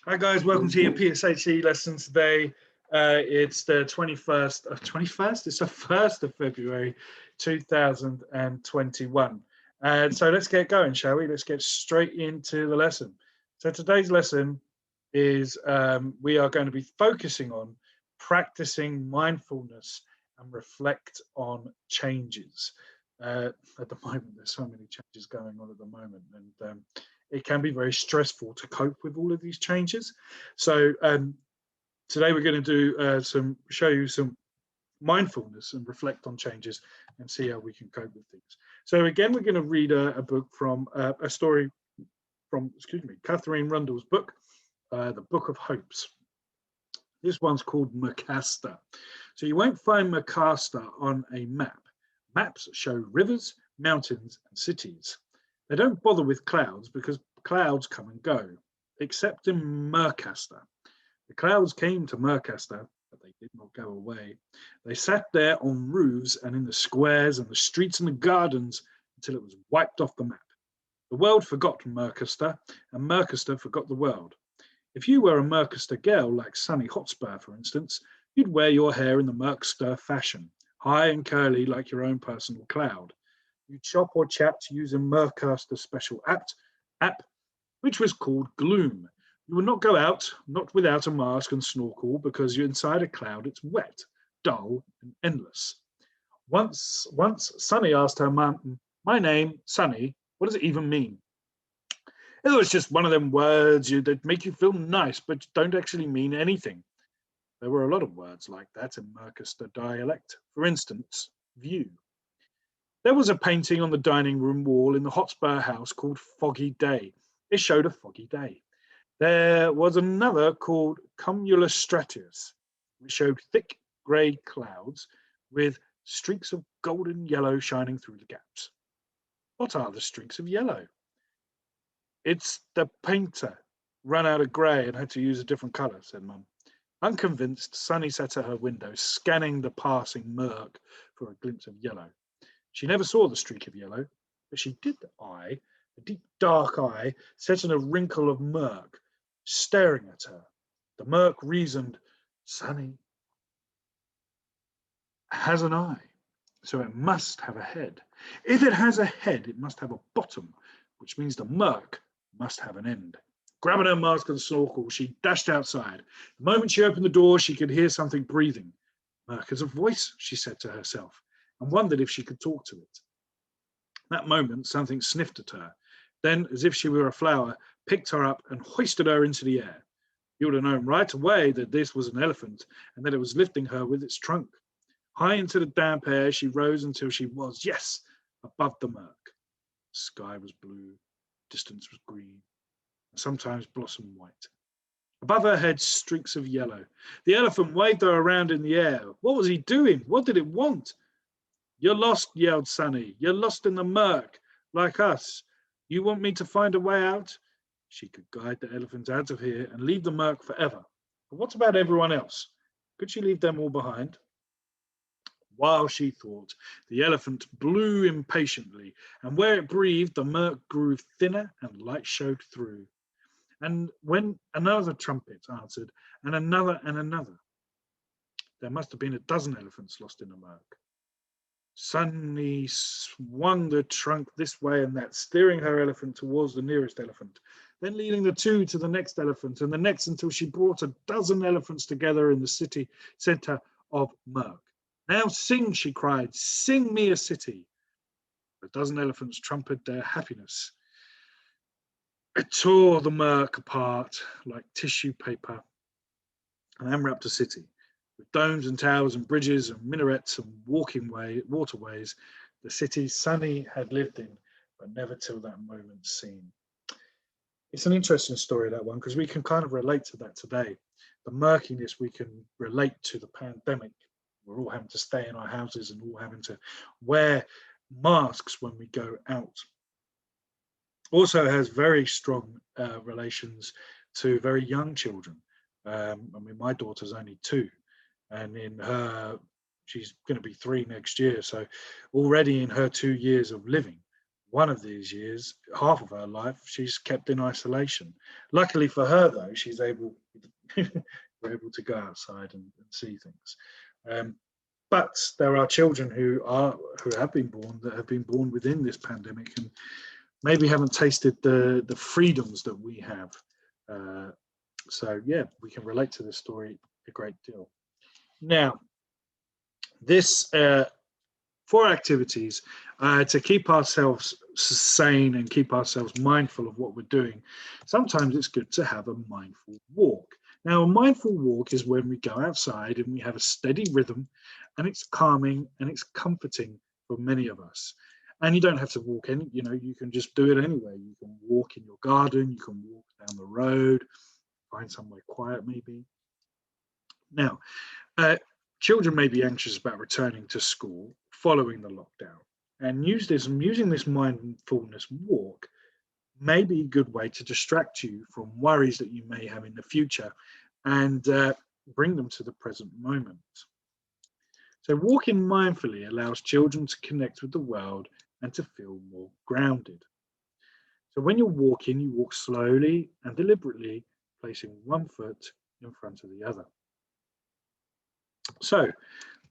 Hi guys, welcome to your PSHE lesson today. It's the 21st it's the 1st of February 2021. And so let's get going, shall we? Let's get straight into the lesson. So today's lesson is we are going to be focusing on practicing mindfulness and reflect on changes. At the moment, there's so many changes going on at the moment, and it can be very stressful to cope with all of these changes. So today we're going to do show you some mindfulness and reflect on changes and see how we can cope with things. So again, we're going to read a book from a story from, Catherine Rundle's book, The Book of Hopes. This one's called Mercaster. So you won't find Mercaster on a map. Maps show rivers, mountains, and cities. They don't bother with clouds because clouds come and go, except in Mercaster. The clouds came to Mercaster, but they did not go away. They sat there on roofs and in the squares and the streets and the gardens until it was wiped off the map. The world forgot Mercaster, and Mercaster forgot the world. If you were a Mercaster girl, like Sunny Hotspur, for instance, you'd wear your hair in the Mercaster fashion, high and curly like your own personal cloud. You chop or chat using Mercaster special app, which was called Gloom. You would not go out, not without a mask and snorkel, because you're inside a cloud. It's wet, dull, and endless. Once Sunny asked her mum, "My name, Sunny, what does it even mean?" "It was just one of them words that make you feel nice, but don't actually mean anything." There were a lot of words like that in Mercaster dialect. For instance, view. There was a painting on the dining room wall in the Hotspur house called Foggy Day. It showed a foggy day. There was another called Cumulus Stratus, which showed thick grey clouds with streaks of golden yellow shining through the gaps. What are the streaks of yellow? It's the painter ran out of grey and had to use a different colour, said Mum. Unconvinced, Sunny sat at her window, scanning the passing murk for a glimpse of yellow. She never saw the streak of yellow, but she did eye a deep dark eye set in a wrinkle of murk, staring at her. The murk reasoned, "Sunny has an eye, so it must have a head. If it has a head, it must have a bottom, which means the murk must have an end." Grabbing her mask and snorkel, she dashed outside. The moment she opened the door, she could hear something breathing. "Murk has a voice," she said to herself, and wondered if she could talk to it. That moment, something sniffed at her, then, as if she were a flower, picked her up and hoisted her into the air. You would have known right away that this was an elephant and that it was lifting her with its trunk. High into the damp air she rose until she was, yes, above the murk. The sky was blue, distance was green, and sometimes blossom white. Above her head, streaks of yellow. The elephant waved her around in the air. What was he doing? What did it want? "You're lost," yelled Sunny. "You're lost in the murk, like us. You want me to find a way out?" She could guide the elephant out of here and leave the murk forever. But what about everyone else? Could she leave them all behind? While she thought, the elephant blew impatiently, and where it breathed, the murk grew thinner and light showed through. And when another trumpet answered, and another and another, there must have been a dozen elephants lost in the murk. Sunny swung the trunk this way and that, steering her elephant towards the nearest elephant, then leading the two to the next elephant and the next until she brought a dozen elephants together in the city centre of Murk. "Now sing," she cried, "sing me a city." A dozen elephants trumpeted their happiness. It tore the Murk apart like tissue paper and unwrapped a city. With domes and towers and bridges and minarets and waterways, the city Sunny had lived in, but never till that moment seen. It's an interesting story, that one, because we can kind of relate to that today. The murkiness, we can relate to the pandemic. We're all having to stay in our houses and all having to wear masks when we go out. Also has very strong relations to very young children. I mean, my daughter's only 2. And she's going to be 3 next year. So already in her 2 years of living, one of these years, half of her life, she's kept in isolation. Luckily for her, though, she's able we're able to go outside and see things. But there are children who have been born that have been born within this pandemic and maybe haven't tasted the freedoms that we have. So yeah, we can relate to this story a great deal. Now, this 4 activities to keep ourselves sane and keep ourselves mindful of what we're doing. Sometimes it's good to have a mindful walk. Now, a mindful walk is when we go outside and we have a steady rhythm, and it's calming and it's comforting for many of us. And you don't have to walk any, you can just do it anywhere. You can walk in your garden, you can walk down the road, find somewhere quiet maybe. Now, children may be anxious about returning to school following the lockdown, and using this mindfulness walk may be a good way to distract you from worries that you may have in the future and bring them to the present moment. So walking mindfully allows children to connect with the world and to feel more grounded. So when you're walking, you walk slowly and deliberately, placing one foot in front of the other. So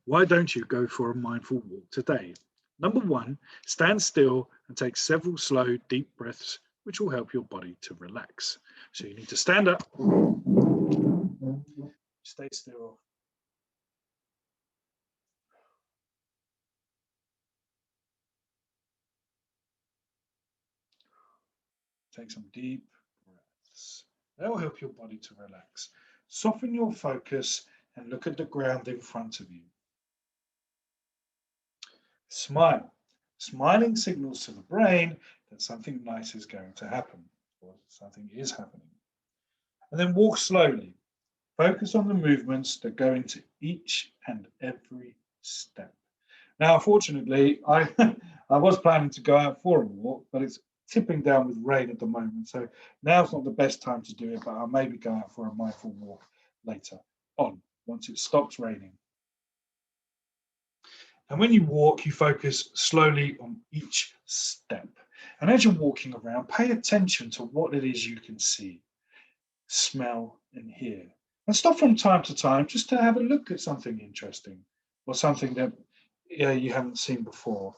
why don't you go for a mindful walk today? Number 1, stand still and take several slow, deep breaths, which will help your body to relax. So you need to stand up, stay still. Take some deep breaths. That will help your body to relax. Soften your focus and look at the ground in front of you. Smile. Smiling signals to the brain that something nice is going to happen or something is happening. And then walk slowly. Focus on the movements that go into each and every step. Now, unfortunately, I was planning to go out for a walk, but it's tipping down with rain at the moment. So now's not the best time to do it, but I'll maybe go out for a mindful walk later on once it stops raining. And when you walk, you focus slowly on each step. And as you're walking around, pay attention to what it is you can see, smell, and hear. And stop from time to time just to have a look at something interesting or something that you haven't seen before.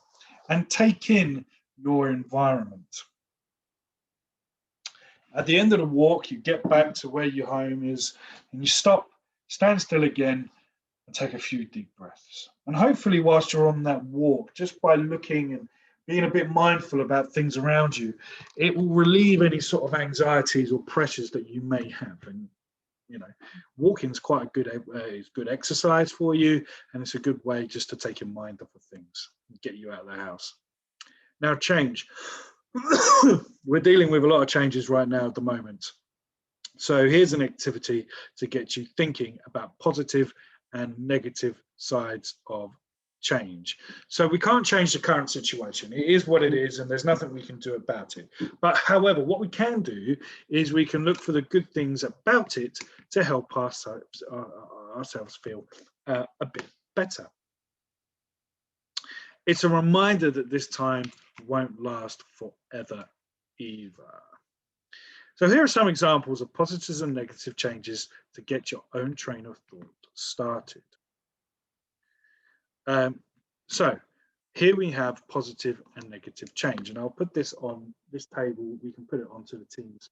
And take in your environment. At the end of the walk, you get back to where your home is and you stop, stand still again, and take a few deep breaths. And hopefully, whilst you're on that walk, just by looking and being a bit mindful about things around you, it will relieve any sort of anxieties or pressures that you may have. And walking is quite a good exercise for you, and it's a good way just to take your mind off of things and get you out of the house. Now, change. We're dealing with a lot of changes right now at the moment. So here's an activity to get you thinking about positive and negative sides of change. So we can't change the current situation. It is what it is, and there's nothing we can do about it. But however, what we can do is we can look for the good things about it to help ourselves feel a bit better. It's a reminder that this time won't last forever either. So here are some examples of positives and negative changes to get your own train of thought started. So here we have positive and negative change, and I'll put this on this table. We can put it onto the Teams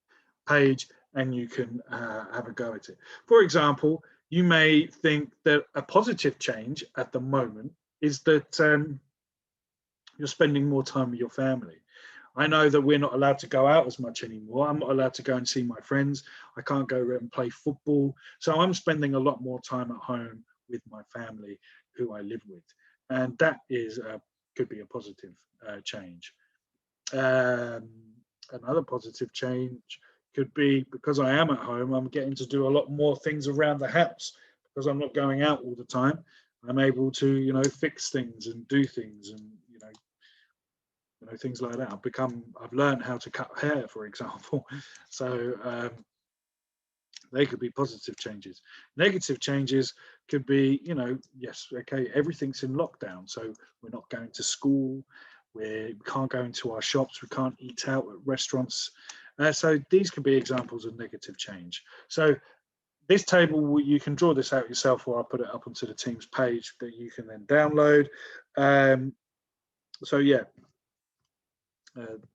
page and you can have a go at it. For example, you may think that a positive change at the moment is that you're spending more time with your family. I know that we're not allowed to go out as much anymore. I'm not allowed to go and see my friends. I can't go and play football. So I'm spending a lot more time at home with my family who I live with. And that is could be a positive change. Another positive change could be because I am at home, I'm getting to do a lot more things around the house because I'm not going out all the time. I'm able to, fix things and do things and, things like that. I've learned how to cut hair, for example. So they could be positive changes. Negative changes could be, yes, okay, everything's in lockdown, so we're not going to school. we can't go into our shops, we can't eat out at restaurants. So these could be examples of negative change. So this table, you can draw this out yourself, or I'll put it up onto the Teams page that you can then download. So yeah,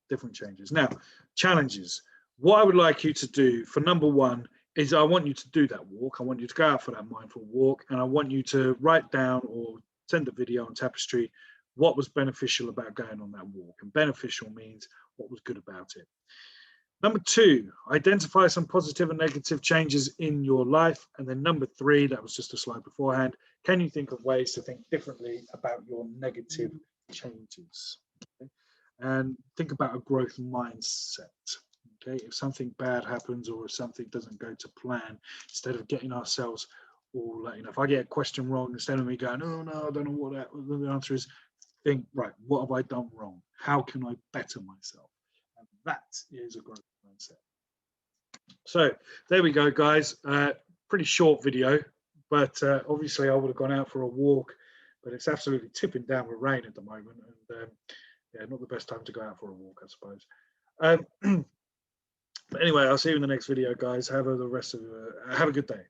different changes. Now, challenges. What I would like you to do for number one is I want you to do that walk. I want you to go out for that mindful walk, and I want you to write down or send a video on Tapestry what was beneficial about going on that walk. And beneficial means what was good about it. Number two, identify some positive and negative changes in your life. And then number three, that was just a slide beforehand, can you think of ways to think differently about your negative changes? Okay? And think about a growth mindset. Okay, if something bad happens or if something doesn't go to plan, instead of getting ourselves all like, if I get a question wrong, instead of me going, oh no, I don't know what that, the answer is, think, right, what have I done wrong? How can I better myself? And that is a growth mindset. So there we go, guys. Pretty short video, but obviously I would have gone out for a walk, but it's absolutely tipping down with rain at the moment, and yeah, not the best time to go out for a walk, I suppose. But anyway, I'll see you in the next video, guys. Have a good day.